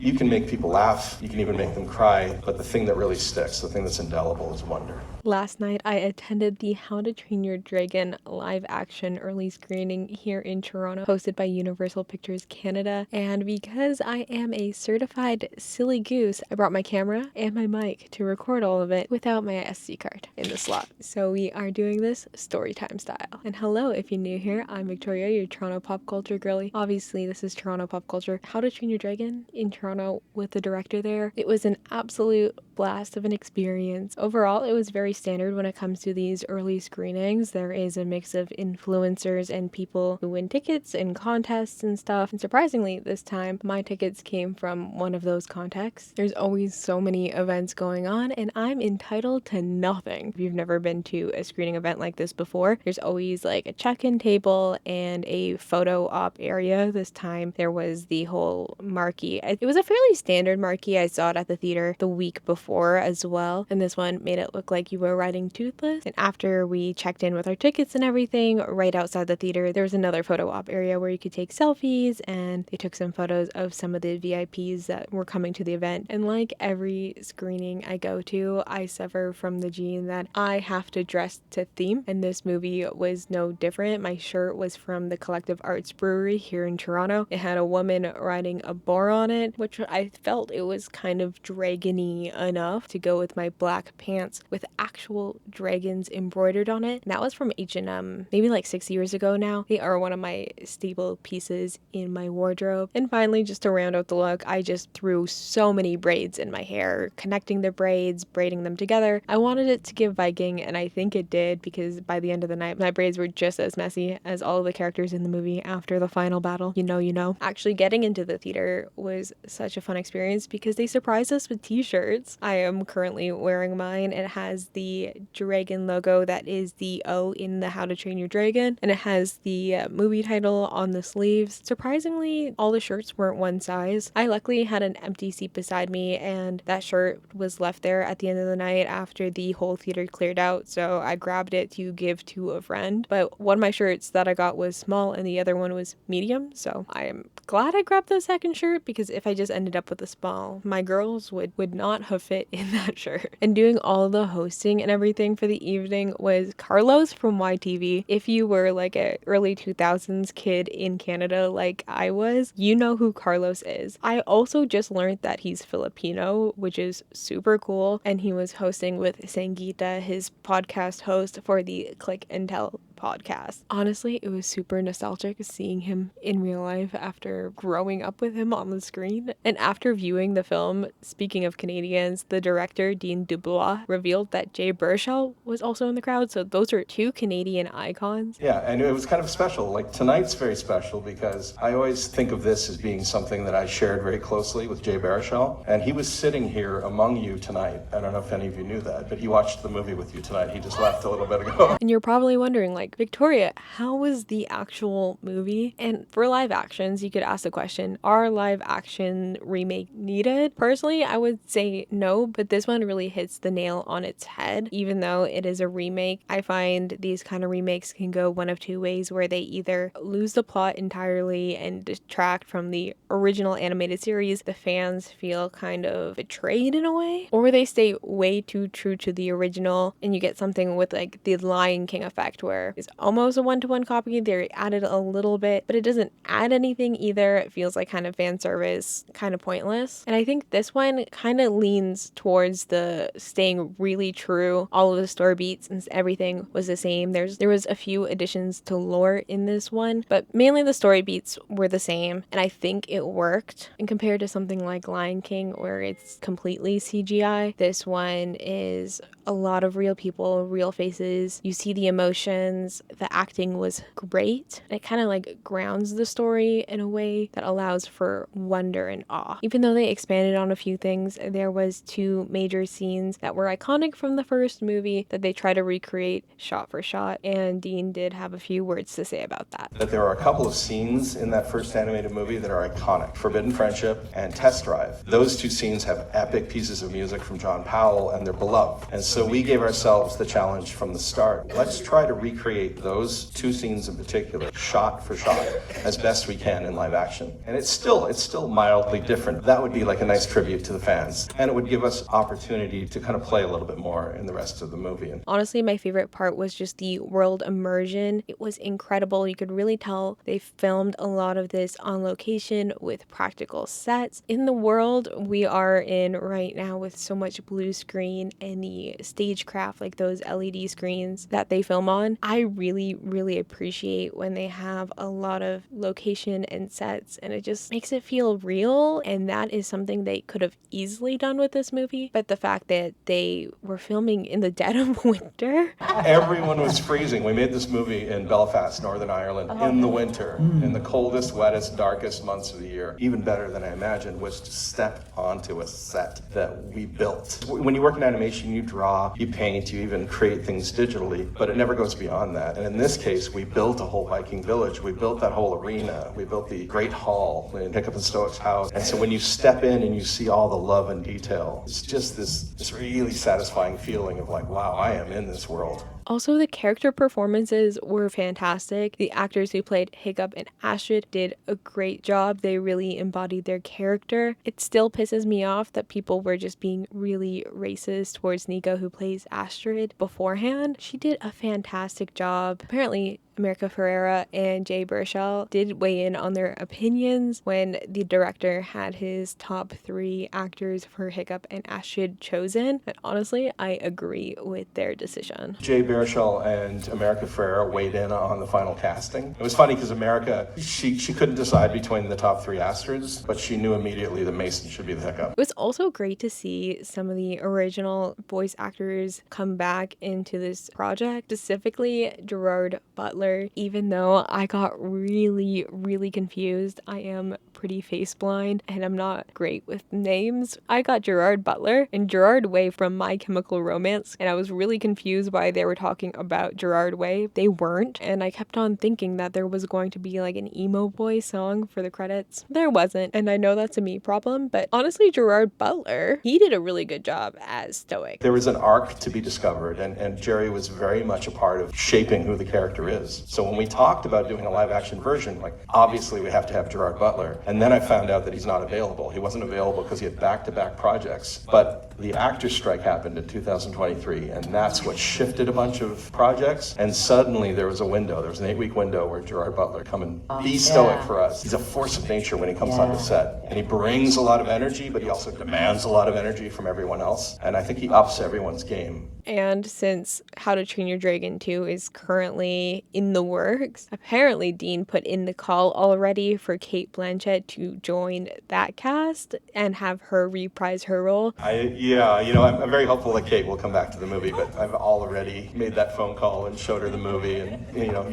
You can make people laugh, you can even make them cry, but the thing that really sticks, the thing that's indelible is wonder. Last night, I attended the How to Train Your Dragon live action early screening here in Toronto, hosted by Universal Pictures Canada. And because I am a certified silly goose, I brought my camera and my mic to record all of it without my SD card in the slot. So we are doing this story time style. And hello, if you're new here, I'm Victoria, your Toronto pop culture girly. Obviously, this is Toronto pop culture. How to Train Your Dragon in Toronto with the director there. It was an absolute blast of an experience. Overall, it was very standard when it comes to these early screenings. There is a mix of influencers and people who win tickets and contests and stuff. And surprisingly, this time, my tickets came from one of those contests. There's always so many events going on, and I'm entitled to nothing. If you've never been to a screening event like this before, there's always like a check-in table and a photo op area. This time, there was the whole marquee. It was a fairly standard marquee. I saw it at the theater the week before as well, and this one made it look like you were riding Toothless. And after we checked in with our tickets and everything, right outside the theater, there was another photo op area where you could take selfies, and they took some photos of some of the VIPs that were coming to the event. And like every screening I go to, I suffer from the gene that I have to dress to theme, and this movie was no different. My shirt was from the Collective Arts Brewery here in Toronto. It had a woman riding a boar on it, which I felt it was kind of dragony enough to go with my black pants with actual dragons embroidered on it. And that was from H&M, maybe like 6 years ago now. They are one of my staple pieces in my wardrobe. And finally, just to round out the look, I just threw so many braids in my hair, connecting the braids, braiding them together. I wanted it to give Viking, and I think it did, because by the end of the night, my braids were just as messy as all of the characters in the movie after the final battle. You know. Actually getting into the theater was such a fun experience because they surprised us with t-shirts. I am currently wearing mine. It has the dragon logo that is the O in the How to Train Your Dragon, and it has the movie title on the sleeves. Surprisingly, all the shirts weren't one size. I luckily had an empty seat beside me, and that shirt was left there at the end of the night after the whole theater cleared out, so I grabbed it to give to a friend. But one of my shirts that I got was small and the other one was medium, so I am glad I grabbed the second shirt, because if I just ended up with a small, my girls would not have fit in that shirt. And doing all the hosting and everything for the evening was Carlos from YTV. If you were like a early 2000s kid in Canada like I was, you know who Carlos is. I also just learned that he's Filipino, which is super cool, and he was hosting with Sangeeta, his podcast host for the Click and Tell podcast. Honestly, it was super nostalgic seeing him in real life after growing up with him on the screen. And after viewing the film, speaking of Canadians, the director Dean DeBlois revealed that Jay Baruchel was also in the crowd, so those are two Canadian icons. Yeah, and it was kind of special. Like, tonight's very special because I always think of this as being something that I shared very closely with Jay Baruchel, and he was sitting here among you tonight. I don't know if any of you knew that, but he watched the movie with you tonight. He just left a little bit ago. And you're probably wondering, like, Victoria, how was the actual movie? And for live actions, you could ask the question, are live action remake needed? Personally, I would say no, but this one really hits the nail on its head. Even though it is a remake, I find these kind of remakes can go one of two ways, where they either lose the plot entirely and detract from the original animated series, the fans feel kind of betrayed in a way, or they stay way too true to the original and you get something with like the Lion King effect, where it's almost a one-to-one copy. They added a little bit, but it doesn't add anything either. It feels like kind of fan service, kind of pointless. And I think this one kind of leans towards the staying really true. All of the story beats and everything was the same. There was a few additions to lore in this one, but mainly the story beats were the same, and I think it worked. And compared to something like Lion King, where it's completely CGI, this one is a lot of real people, real faces. You see the emotions. The acting was great. It kind of like grounds the story in a way that allows for wonder and awe. Even though they expanded on a few things, there was two major scenes that were iconic from the first movie that they try to recreate shot for shot, and Dean did have a few words to say about that. That there are a couple of scenes in that first animated movie that are iconic. Forbidden Friendship and Test Drive. Those two scenes have epic pieces of music from John Powell, and they're beloved. And so so we gave ourselves the challenge from the start. Let's try to recreate those two scenes in particular, shot for shot, as best we can in live action. And it's still mildly different. That would be like a nice tribute to the fans. And it would give us opportunity to kind of play a little bit more in the rest of the movie. Honestly, my favorite part was just the world immersion. It was incredible. You could really tell they filmed a lot of this on location with practical sets. In the world we are in right now with so much blue screen and the stagecraft, like those LED screens that they film on, I really appreciate when they have a lot of location and sets, and it just makes it feel real. And that is something they could have easily done with this movie, but the fact that they were filming in the dead of winter. Everyone was freezing. We made this movie in Belfast, Northern Ireland, in the winter, in the coldest, wettest, darkest months of the year. Even better than I imagined was to step onto a set that we built. When you work in animation, you draw, you paint, you even create things digitally, but it never goes beyond that. And in this case, we built a whole Viking village. We built that whole arena. We built the Great Hall in Hiccup and Stoic's house. And so when you step in and you see all the love and detail, it's just this really satisfying feeling of like, wow, I am in this world. Also, the character performances were fantastic. The actors who played Hiccup and Astrid did a great job. They really embodied their character. It still pisses me off that people were just being really racist towards Nico, who plays Astrid, beforehand. She did a fantastic job. Apparently, America Ferrera and Jay Baruchel did weigh in on their opinions when the director had his top 3 actors for Hiccup and Astrid chosen. And honestly, I agree with their decision. Jay Baruchel and America Ferrera weighed in on the final casting. It was funny because America, she couldn't decide between the top 3 Astrids, but she knew immediately that Mason should be the Hiccup. It was also great to see some of the original voice actors come back into this project, specifically Gerard, Butler. Even though I got really confused, I am pretty face blind and I'm not great with names. I got Gerard Butler and Gerard Way from My Chemical Romance, and I was really confused why they were talking about Gerard Way. They weren't, and I kept on thinking that there was going to be like an emo boy song for the credits. There wasn't, and I know that's a me problem, but honestly, Gerard Butler, he did a really good job as Stoic. There was an arc to be discovered, and Jerry was very much a part of shaping who the character is. So when we talked about doing a live action version, like obviously we have to have Gerard Butler. And then I found out that he's not available. He wasn't available because he had back-to-back projects. But the actors' strike happened in 2023, and that's what shifted a bunch of projects. And suddenly there was a window. There was an 8-week window where Gerard Butler come and be Stoic for us. He's a force of nature when he comes on the set. And he brings a lot of energy, but he also demands a lot of energy from everyone else. And I think he ups everyone's game. And since How to Train Your Dragon 2 is currently in the works, apparently Dean put in the call already for Cate Blanchett to join that cast and have her reprise her role. I'm very hopeful that Cate will come back to the movie, but I've already made that phone call and showed her the movie and,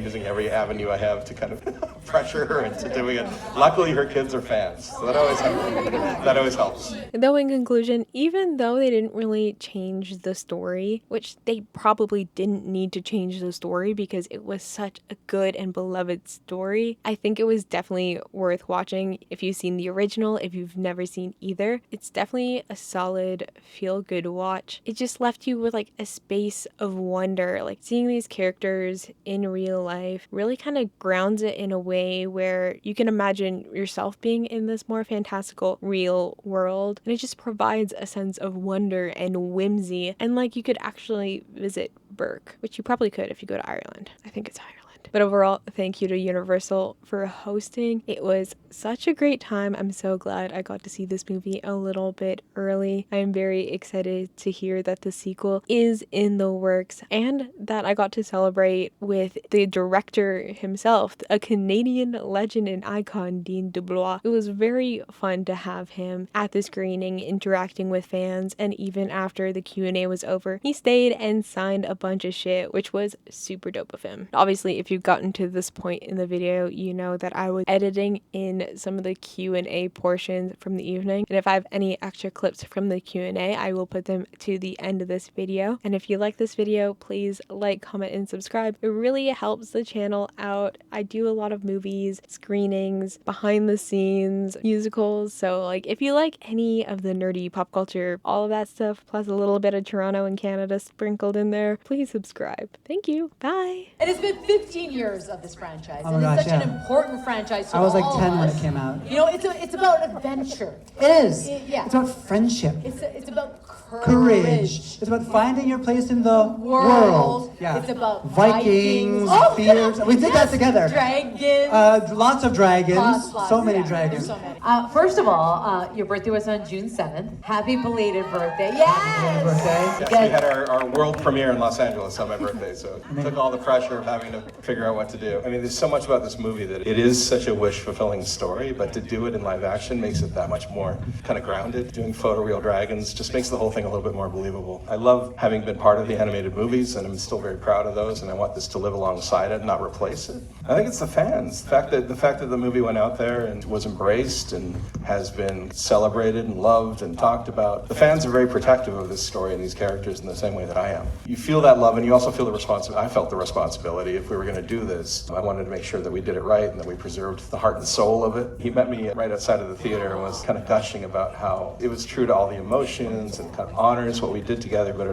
using every avenue I have to kind of pressure her into doing it. Luckily, her kids are fans, so that always helps. Though in conclusion, even though they didn't really change the story, which they probably didn't need to change the story because it was such a good and beloved story, I think it was definitely worth watching if you've seen the original, if you've never seen either. It's definitely a solid feel-good watch. It just left you with like a space of wonder, like seeing these characters in real life really kind of grounds it in a way where you can imagine yourself being in this more fantastical real world, and it just provides a sense of wonder and whimsy, and like you could actually visit Berk, which you probably could if you go to Ireland. I think it's Ireland. But overall, thank you to Universal for hosting. It was such a great time. I'm so glad I got to see this movie a little bit early. I'm very excited to hear that the sequel is in the works and that I got to celebrate with the director himself, a Canadian legend and icon, Dean DeBlois. It was very fun to have him at the screening, interacting with fans, and even after the Q&A was over, he stayed and signed a bunch of shit, which was super dope of him. Obviously, if you gotten to this point in the video, you know that I was editing in some of the Q&A portions from the evening. And if I have any extra clips from the Q&A, I will put them to the end of this video. And if you like this video, please like, comment, and subscribe. It really helps the channel out. I do a lot of movies, screenings, behind the scenes, musicals. So like if you like any of the nerdy pop culture, all of that stuff, plus a little bit of Toronto and Canada sprinkled in there, please subscribe. Thank you. Bye. It has been 15 years of this franchise. Oh my and gosh, it's such yeah. an important franchise to I was like all 10 of when us. it came out. You know, it's about adventure. It is. Yeah. It's about friendship. It's about Courage. It's about finding your place in the world. Yeah. It's about Vikings, Oh, fears. We did that together. Dragons. Lots of dragons. Lots, so many yeah, dragons. there's so many. First of all, your birthday was on June 7th. Happy belated birthday. Yes! Birthday. Yes, we had our world premiere in Los Angeles on my birthday, so it took all the pressure of having to figure out what to do. I mean, there's so much about this movie that it is such a wish-fulfilling story, but to do it in live action makes it that much more kind of grounded. Doing photoreal dragons just makes the whole thing a little bit more believable. I love having been part of the animated movies, and I'm still very proud of those, and I want this to live alongside it, not replace it. I think it's the fans. The fact that the movie went out there and was embraced and has been celebrated and loved and talked about. The fans are very protective of this story and these characters in the same way that I am. You feel that love, and you also feel the responsibility. I felt the responsibility. If we were going to do this, I wanted to make sure that we did it right and that we preserved the heart and soul of it. He met me right outside of the theater and was kind of gushing about how it was true to all the emotions and kind of honors what we did together, but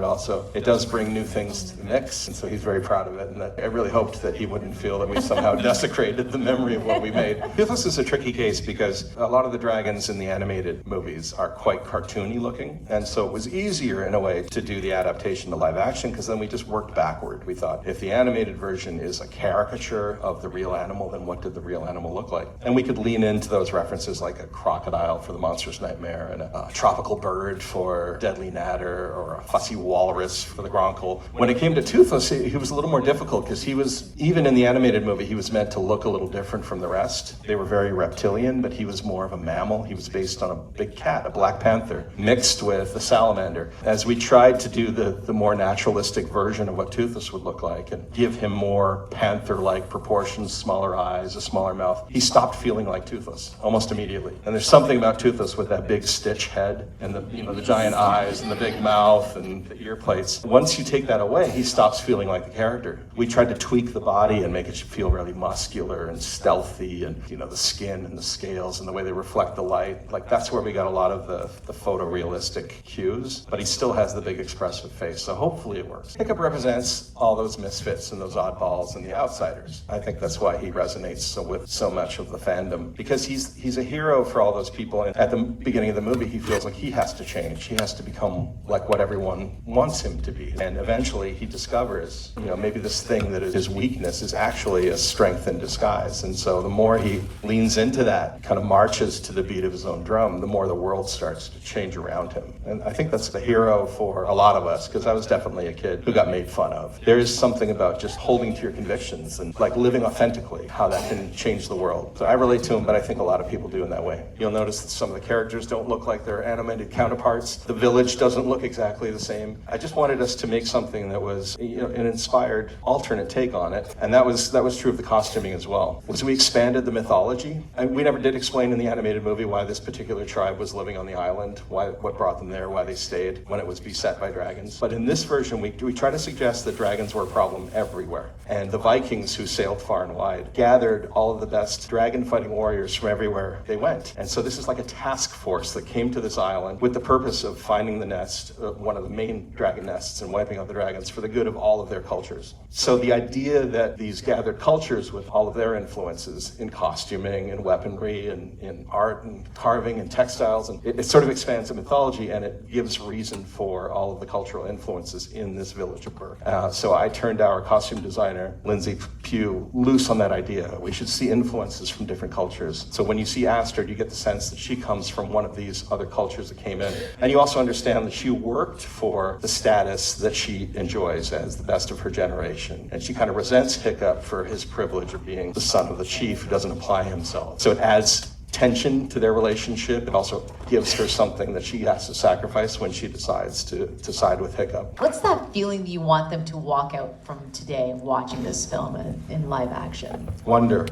it does bring new things to the mix, and so he's very proud of it. And I really hoped that he wouldn't feel that we somehow desecrated the memory of what we made. Toothless is a tricky case because a lot of the dragons in the animated movies are quite cartoony looking, and so it was easier in a way to do the adaptation to live action because then we just worked backward. We thought if the animated version is a caricature of the real animal, then what did the real animal look like? And we could lean into those references like a crocodile for the Monstrous Nightmare and a tropical bird for Deadly Natter or a fussy walrus for the Gronkel. When it came to Toothless, he was a little more difficult because he was, even in the animated movie, he was meant to look a little different from the rest. They were very reptilian, but he was more of a mammal. He was based on a big cat, a black panther, mixed with a salamander. As we tried to do the more naturalistic version of what Toothless would look like and give him more panther-like proportions, smaller eyes, a smaller mouth, he stopped feeling like Toothless almost immediately. And there's something about Toothless with that big stitch head and the giant eyes and the big mouth and the ear plates. Once you take that away, he stops feeling like the character. We tried to tweak the body and make it feel really muscular and stealthy, and the skin and the scales and the way they reflect the light. Like that's where we got a lot of the photorealistic cues, but he still has the big expressive face, so hopefully it works. Hiccup represents all those misfits and those oddballs and the outsiders. I think that's why he resonates with so much of the fandom, because he's a hero for all those people, and at the beginning of the movie he feels like he has to change. He has to become like what everyone wants him to be, and eventually he discovers maybe this thing that is his weakness is actually a strength in disguise. And so the more he leans into that, kind of marches to the beat of his own drum, the more the world starts to change around him. And I think that's the hero for a lot of us, because I was definitely a kid who got made fun of. There is something about just holding to your convictions and like living authentically, how that can change the world. So I relate to him, but I think a lot of people do in that way. You'll notice that some of the characters don't look like their animated counterparts. The village doesn't look exactly the same. I just wanted us to make something that was an inspired alternate take on it, and that was true of the costuming as well. So we expanded the mythology, and we never did explain in the animated movie why this particular tribe was living on the island, what brought them there, why they stayed when it was beset by dragons. But in this version, we try to suggest that dragons were a problem everywhere, and the Vikings who sailed far and wide gathered all of the best dragon fighting warriors from everywhere they went. And so this is like a task force that came to this island with the purpose of finding the nest, one of the main dragon nests, and wiping out the dragons for the good of all of their cultures. So the idea that these gathered cultures with all of their influences in costuming and weaponry and in art and carving and textiles, and it sort of expands the mythology, and it gives reason for all of the cultural influences in this village of Berk. So I turned our costume designer, Lindsay Pugh, loose on that idea. We should see influences from different cultures. So when you see Astrid, you get the sense that she comes from one of these other cultures that came in. And you also understand that she worked for the status that she enjoys as the best of her generation. And she kind of resents Hiccup for his privilege of being the son of the chief who doesn't apply himself. So it adds tension to their relationship. It also gives her something that she has to sacrifice when she decides to side with Hiccup. What's that feeling that you want them to walk out from today watching this film in live action? Wonder.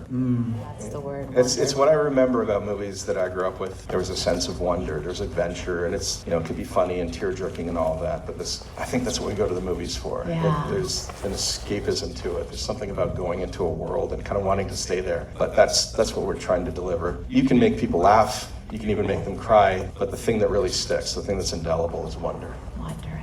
That's the word. It's what I remember about movies that I grew up with. There was a sense of wonder, there's adventure, and it's, it could be funny and tear-jerking and all that, but I think that's what we go to the movies for. Yeah. There's an escapism to it. There's something about going into a world and kind of wanting to stay there. But that's what we're trying to deliver. You can make people laugh, you can even make them cry, but the thing that really sticks, the thing that's indelible is wonder. Wonder.